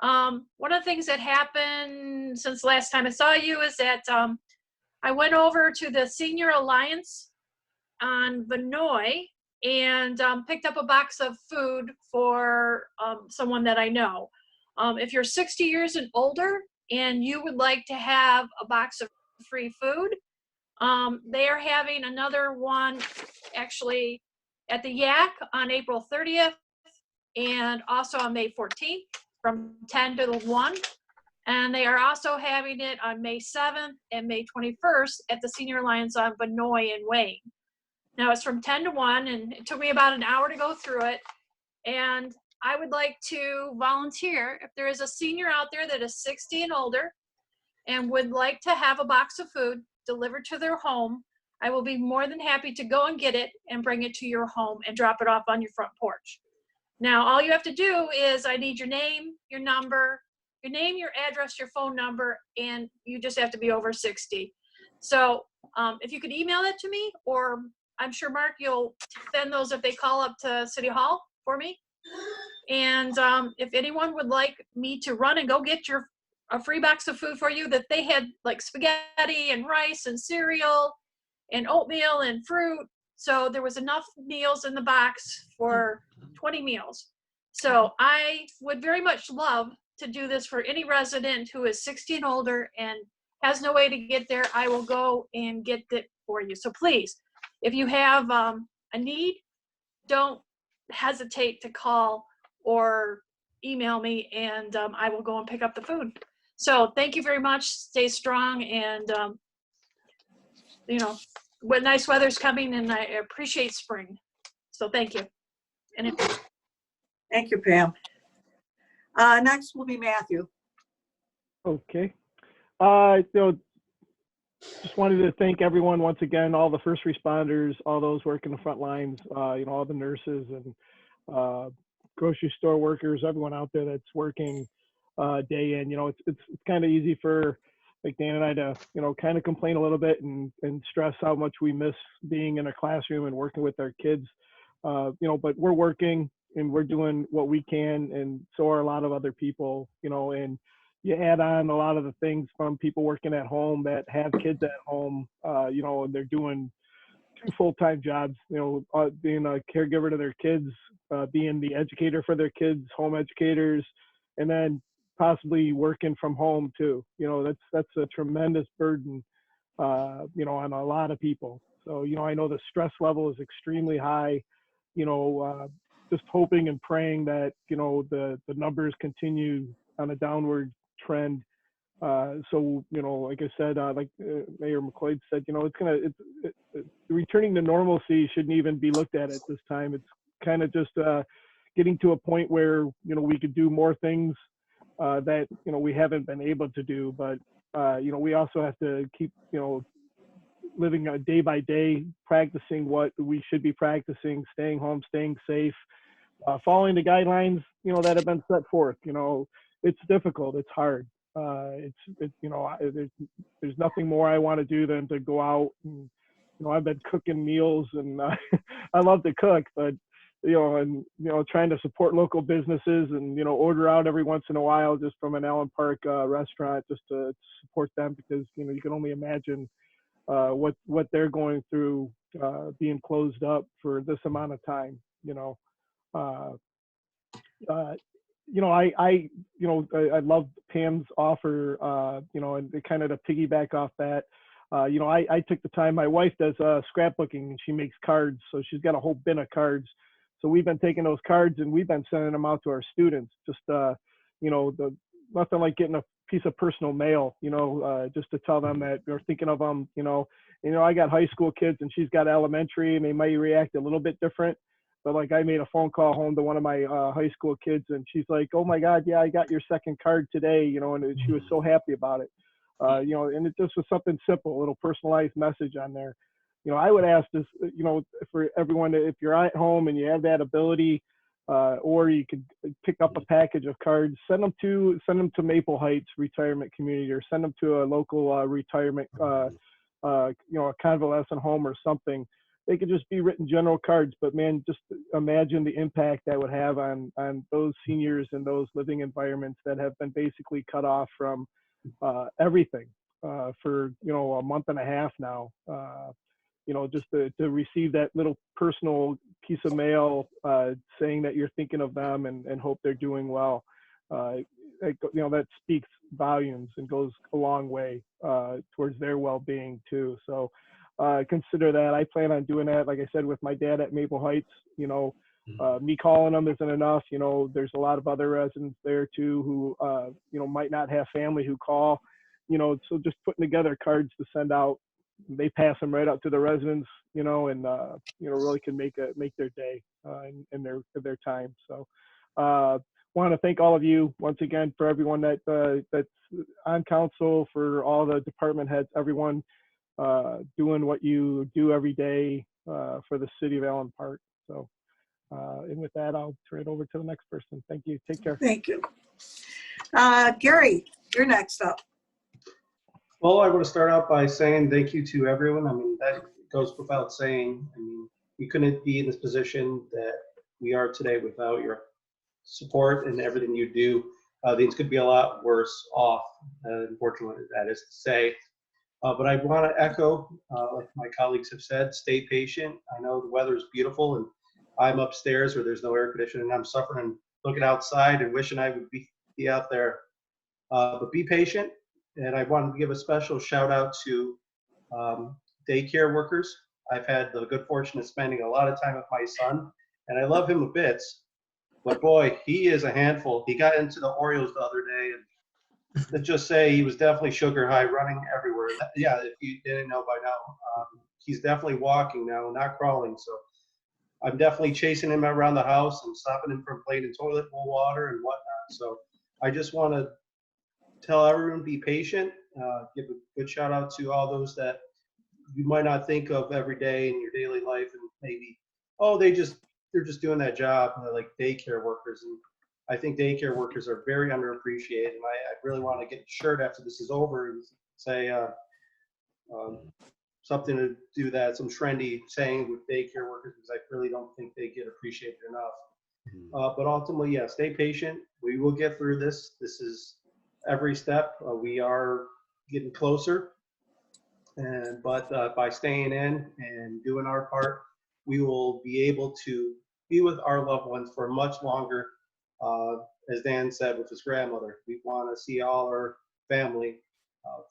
One of the things that happened since last time I saw you is that I went over to the Senior Alliance on Vinoy and picked up a box of food for someone that I know. If you're 60 years and older and you would like to have a box of free food, they are having another one actually at the Yak on April 30th and also on May 14th from 10 to 1. And they are also having it on May 7th and May 21st at the Senior Alliance on Vinoy and Wayne. Now it's from 10 to 1, and it took me about an hour to go through it. And I would like to volunteer if there is a senior out there that is 60 and older and would like to have a box of food delivered to their home. I will be more than happy to go and get it and bring it to your home and drop it off on your front porch. Now, all you have to do is I need your name, your number, your name, your address, your phone number, and you just have to be over 60. So if you could email it to me, or I'm sure, Mark, you'll send those if they call up to City Hall for me. And if anyone would like me to run and go get a free box of food for you, that they had like spaghetti and rice and cereal and oatmeal and fruit. So there was enough meals in the box for 20 meals. So I would very much love to do this for any resident who is 60 and older and has no way to get there, I will go and get it for you. So please, if you have a need, don't hesitate to call or email me, and I will go and pick up the food. So thank you very much. Stay strong, and you know, what nice weather's coming, and I appreciate spring. So thank you. And Thank you, Pam. Next will be Matthew. Okay. Just wanted to thank everyone once again, all the first responders, all those working the front lines, all the nurses and grocery store workers, everyone out there that's working day in. It's kind of easy for like Dan and I to, kind of complain a little bit and stress how much we miss being in a classroom and working with our kids. But we're working and we're doing what we can, and so are a lot of other people, and you add on a lot of the things from people working at home that have kids at home, and they're doing 2 full-time jobs, being a caregiver to their kids, being the educator for their kids, home educators, and then possibly working from home too. That's a tremendous burden, on a lot of people. So, I know the stress level is extremely high, just hoping and praying that, the numbers continue on a downward trend. So, like I said, like Mayor McLeod said, returning to normalcy shouldn't even be looked at this time. It's kind of just getting to a point where, we could do more things that, we haven't been able to do. But, we also have to keep, living day by day, practicing what we should be practicing, staying home, staying safe, following the guidelines, that have been set forth. It's difficult, it's hard. There's nothing more I want to do than to go out and, I've been cooking meals, and I love to cook, but trying to support local businesses and order out every once in a while just from an Allen Park restaurant just to support them, because you can only imagine what they're going through being closed up for this amount of time. I love Pam's offer, and kind of to piggyback off that, I took the time. My wife does scrapbooking, and she makes cards, so she's got a whole bin of cards. So we've been taking those cards and we've been sending them out to our students. Just nothing like getting a piece of personal mail, just to tell them that we're thinking of them. I got high school kids and she's got elementary, and they might react a little bit different. But like I made a phone call home to one of my high school kids, and she's like, "Oh my God, yeah, I got your second card today," and she was so happy about it. And it just was something simple, a little personalized message on there. I would ask this, for everyone, if you're at home and you have that ability, or you could pick up a package of cards, send them to Maple Heights Retirement Community, or send them to a local retirement, a convalescent home or something. They could just be written general cards, but man, just imagine the impact that would have on those seniors and those living environments that have been basically cut off from everything for a month and a half now. Just to receive that little personal piece of mail saying that you're thinking of them and hope they're doing well. That speaks volumes and goes a long way towards their well-being too. So consider that. I plan on doing that, like I said, with my dad at Maple Heights. Me calling them isn't enough. There's a lot of other residents there too who might not have family who call. So just putting together cards to send out, they pass them right out to the residents, and really can make their day and their time. So want to thank all of you once again, for everyone that's on council, for all the department heads, everyone doing what you do every day for the city of Allen Park. So and with that, I'll turn it over to the next person. Thank you. Take care. Thank you. Gary, you're next up. Well, I want to start out by saying thank you to everyone. I mean, that goes without saying. I mean, we couldn't be in this position that we are today without your support and everything you do. Things could be a lot worse off, unfortunately, that is to say. But I want to echo, like my colleagues have said, stay patient. I know the weather is beautiful, and I'm upstairs where there's no air conditioning, and I'm suffering and looking outside and wishing I would be out there. But be patient. And I wanted to give a special shout out to daycare workers. I've had the good fortune of spending a lot of time with my son, and I love him a bit. But boy, he is a handful. He got into the Orioles the other day, and let's just say he was definitely sugar high, running everywhere. Yeah, if you didn't know by now, he's definitely walking now, not crawling. So I'm definitely chasing him around the house and stopping him from playing in toilet bowl water and whatnot. So I just want to tell everyone, be patient. Give a good shout out to all those that you might not think of every day in your daily life, and maybe, oh, they're just doing that job, like daycare workers. And I think daycare workers are very underappreciated. And I really want to get a shirt after this is over and say something to do that, some trendy saying with daycare workers, because I really don't think they get appreciated enough. But ultimately, yeah, stay patient. We will get through this. This is every step. We are getting closer. But by staying in and doing our part, we will be able to be with our loved ones for much longer. As Dan said with his grandmother, we want to see all our family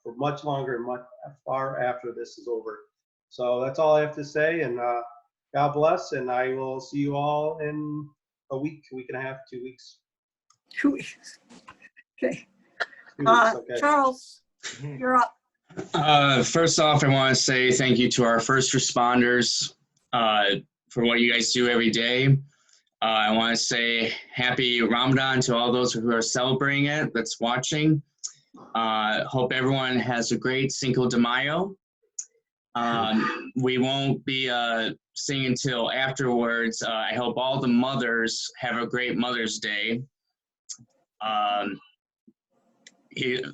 for much longer and much far after this is over. So that's all I have to say, and God bless, and I will see you all in a week and a half, 2 weeks. 2 weeks. Okay. 2 weeks, okay. Charles, you're up. First off, I want to say thank you to our first responders for what you guys do every day. I want to say happy Ramadan to all those who are celebrating it, that's watching. Hope everyone has a great Cinco de Mayo. We won't be singing until afterwards. I hope all the mothers have a great Mother's Day,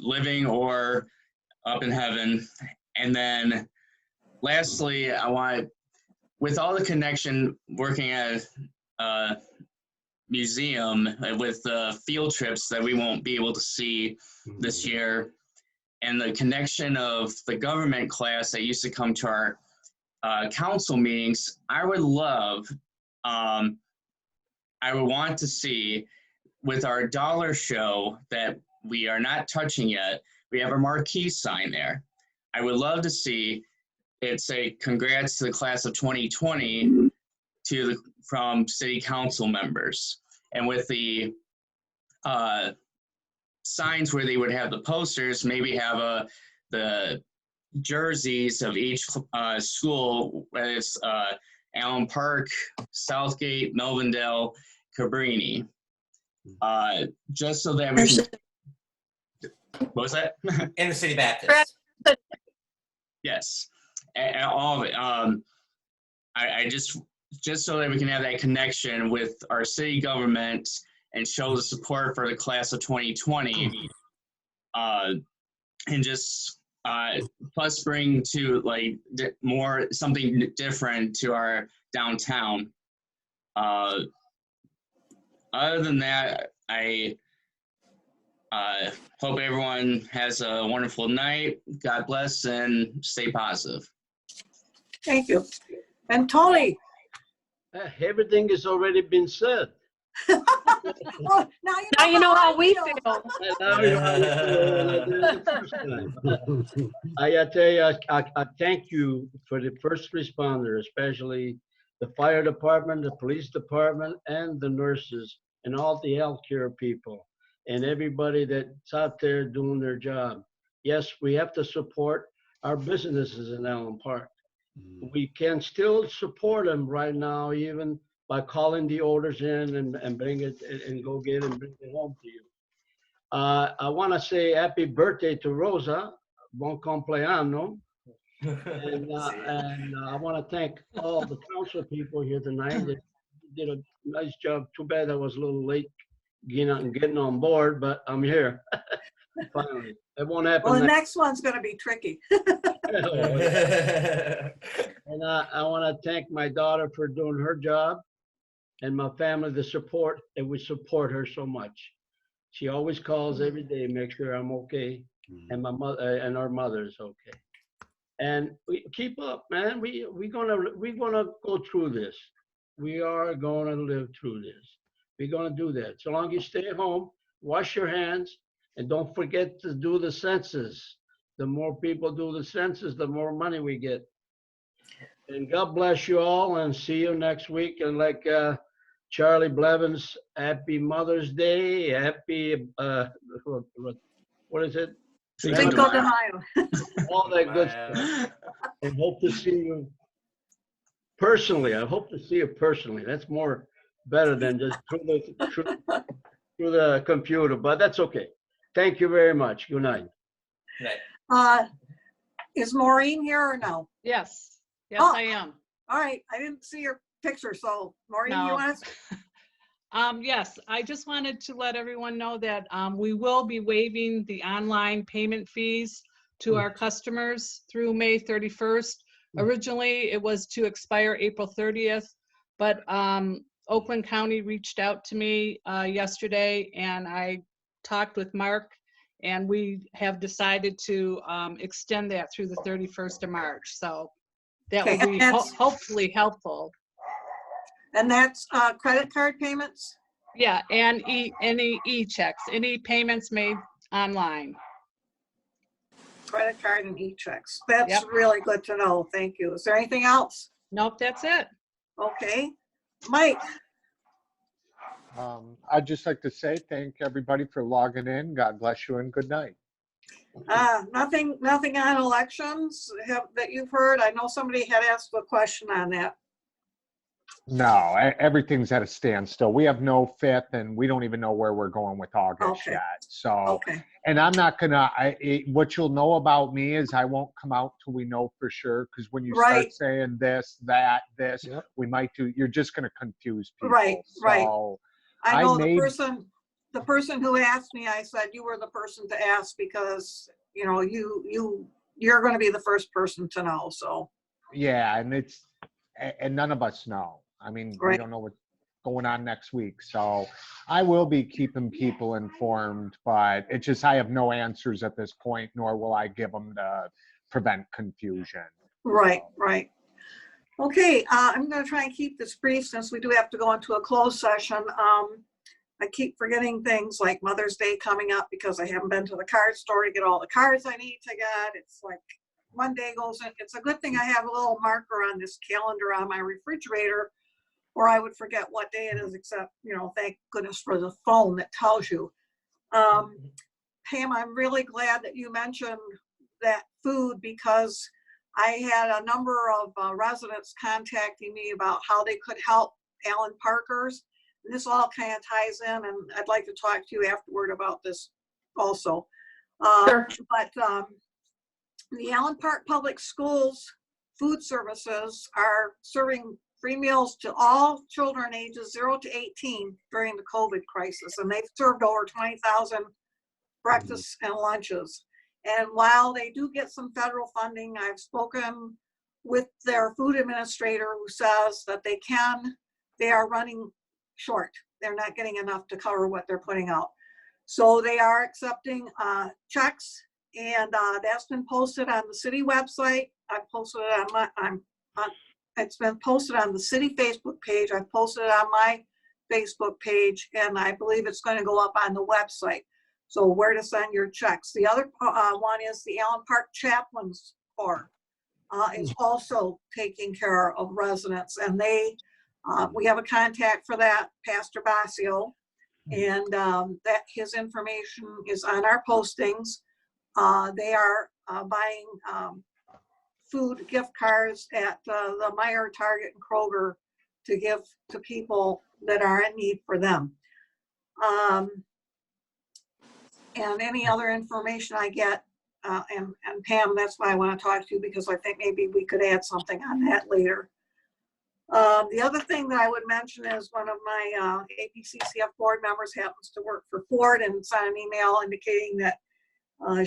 living or up in heaven. And then lastly, I want, with all the connection working at a museum with field trips that we won't be able to see this year, and the connection of the government class that used to come to our council meetings, I would love, I would want to see with our dollar show that we are not touching yet, we have a marquee sign there. I would love to see it say congrats to the class of 2020 from city council members. And with the signs where they would have the posters, maybe have the jerseys of each school, whether it's Allen Park, Southgate, Melvindale, Cabrini, just so that we can. What was that? In the City Baptist. Yes, and all of it. I just so that we can have that connection with our city government and show the support for the class of 2020, and just plus bring to like more something different to our downtown. Other than that, I hope everyone has a wonderful night. God bless and stay positive. Thank you. And Tony. Everything has already been said. Well, now you know how we feel. I tell you, I thank you for the first responder, especially the fire department, the police department, and the nurses, and all the healthcare people, and everybody that's out there doing their job. Yes, we have to support our businesses in Allen Park. We can still support them right now, even by calling the orders in and bring it and go get it and bring it home to you. I want to say happy birthday to Rosa, bon compleanno. And I want to thank all the council people here tonight. They did a nice job. Too bad I was a little late getting on board, but I'm here. Finally, it won't happen. Well, the next one's going to be tricky. And I want to thank my daughter for doing her job, and my family, the support, and we support her so much. She always calls every day, make sure I'm okay, and my mother and our mother's okay. And we keep up, man. We're gonna go through this. We are gonna live through this. We're gonna do that. So long as you stay at home, wash your hands, And don't forget to do the census. The more people do the census, the more money we get. And God bless you all, and see you next week. And like Charlie Blevins, happy Mother's Day. Happy, what is it? Cinco de Mayo. All that good stuff. And hope to see you personally. I hope to see you personally. That's more better than just through the computer, but that's okay. Thank you very much. Good night. Good night. Is Maureen here or no? Yes, yes, Oh. I am. All right, I didn't see your picture, so Maureen, you No. want to? Yes, I just wanted to let everyone know that we will be waiving the online payment fees to our customers through May 31st. Originally, it was to expire April 30th, but Oakland County reached out to me yesterday, and I talked with Mark, and we have decided to extend that through the 31st of March. So that Okay, will be and that's- hopefully helpful. And that's credit card payments? Yeah, and any e-checks, any payments made online. Credit card and e-checks. That's Yep. really good to know. Thank you. Is there anything else? Nope, that's it. Okay. Mike? I'd just like to say thank everybody for logging in. God bless you and good night. Nothing on elections that you've heard? I know somebody had asked a question on that. No, everything's at a standstill. We have no fifth, and we don't even know where we're going with August Okay. yet. So, Okay. and I'm not gonna. What you'll know about me is I won't come out till we know for sure. Because when you Right. start saying this, that, this, Yep. we might do. You're just gonna confuse people. Right, right. So I know made- the person who asked me, I said, you were the person to ask because, you know, you're going to be the first person to know, so. Yeah, and none of us know. I mean, we Right. don't know what's going on next week. So I will be keeping people informed, but it's just I have no answers at this point, nor will I give them to prevent confusion. Right, right. Okay, I'm going to try and keep this brief since we do have to go into a closed session. I keep forgetting things like Mother's Day coming up because I haven't been to the card store to get all the cards I need to get. It's like one day goes in. It's a good thing I have a little marker on this calendar on my refrigerator, or I would forget what day it is, except, you know, thank goodness for the phone that tells you. Pam, I'm really glad that you mentioned that food because I had a number of residents contacting me about how they could help Allen Parkers. And this all kind of ties in, and I'd like to talk to you afterward about this also. Sure. But the Allen Park Public Schools food services are serving free meals to all children ages 0 to 18 during the COVID crisis, and they've served over 20,000 breakfasts and lunches. And while they do get some federal funding, I've spoken with their food administrator who says that they are running short. They're not getting enough to cover what they're putting out. So they are accepting checks, and that's been posted on the city website. I've posted it on it's been posted on the city Facebook page. I've posted it on my Facebook page, and I believe it's going to go up on the website. So where to send your checks. The other one is the Allen Park Chaplains Corps is also taking care of residents, and we have a contact for that, Pastor Basio, and that his information is on our postings. They are buying food gift cards at the Meijer, Target, and Kroger to give to people that are in need for them. And any other information I get, and Pam, that's why I want to talk to you, because I think maybe we could add something on that later. The other thing that I would mention is one of my APCCF board members happens to work for Ford and sent an email indicating that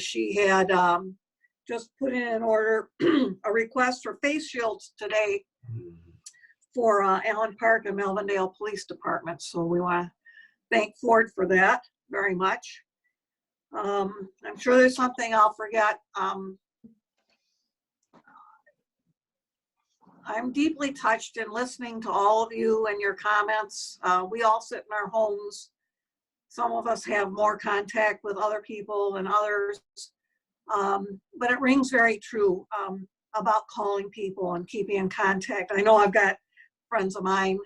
she had just put in an order, a request for face shields today for Allen Park and Melvindale Police Department. So we want to thank Ford for that very much. I'm sure there's something I'll forget. I'm deeply touched in listening to all of you and your comments. We all sit in our homes some of us have more contact with other people than others. But it rings very true about calling people and keeping in contact. I know I've got friends of mine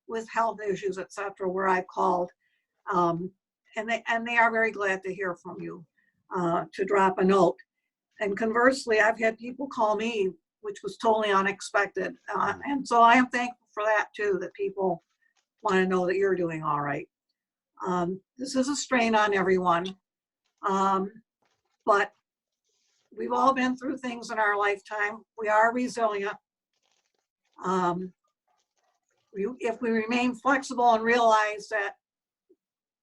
with health issues, et cetera, where I've called. And they are very glad to hear from you, to drop a note. And conversely, I've had people call me, which was totally unexpected. And so I am thankful for that too, that people want to know that you're doing all right. This is a strain on everyone, but we've all been through things in our lifetime. We are resilient. If we remain flexible and realize that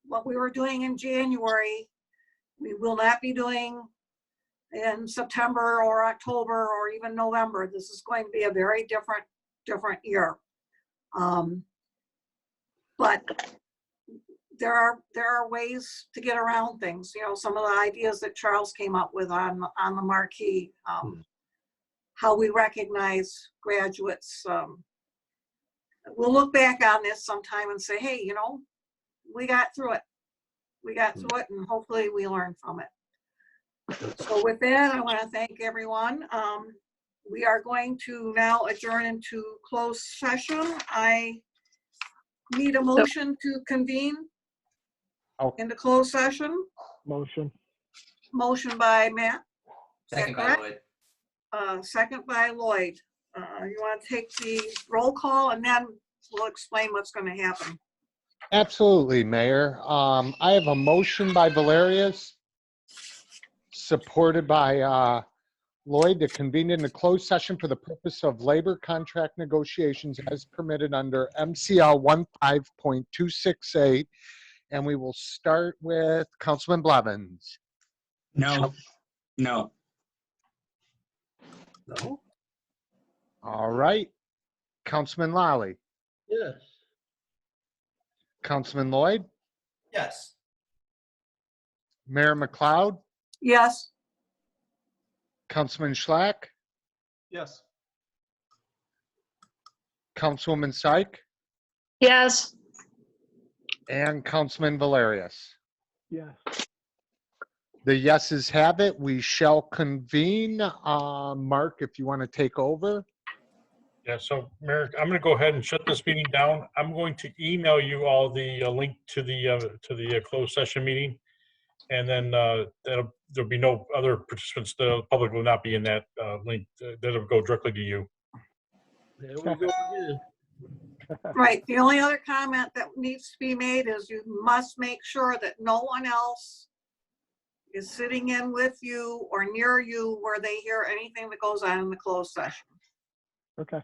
what we were doing in January, we will not be doing in September or October or even November. This is going to be a very different year. But there are ways to get around things. You know, some of the ideas that Charles came up with on the marquee, how we recognize graduates. We'll look back on this sometime and say, hey, you know, we got through it. We got through it, and hopefully we learn from it. So with that, I want to thank everyone. We are going to now adjourn into closed session. I need a motion to convene into closed session. Motion. Motion by Matt. Second by Lloyd. Second by Lloyd. You want to take the roll call, and then we'll explain what's going to happen. Absolutely, Mayor. I have a motion by Valerius, supported by Lloyd, to convene in a closed session for the purpose of labor contract negotiations as permitted under MCL 15.268. And we will start with Councilman Blevins. No. No. No. All right. Councilman Lally. Yes. Councilman Lloyd. Yes. Mayor McLeod. Yes. Councilman Schlack. Yes. Councilwoman Syke. Yes. And Councilman Valerius. Yes. The yeses have it. We shall convene. Mark, if you want to take over. Yeah, so Mayor, I'm going to go ahead and shut this meeting down. I'm going to email you all the link to the closed session meeting, and then there'll be no other participants. The public will not be in that link. That'll go directly to you. There we go again. Right. The only other comment that needs to be made is you must make sure that no one else is sitting in with you or near you where they hear anything that goes on in the closed session. Okay.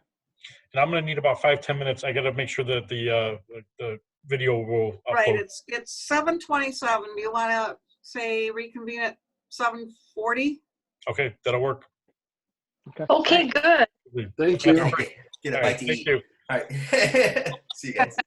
And I'm going to need about 5-10 minutes. I got to make sure that the video will upload. Right. It's 7:27. Do you want to say reconvene at 7:40? Okay, that'll work. Okay, good. Thank you. Get a bite to eat. Thank you. All right. See you guys.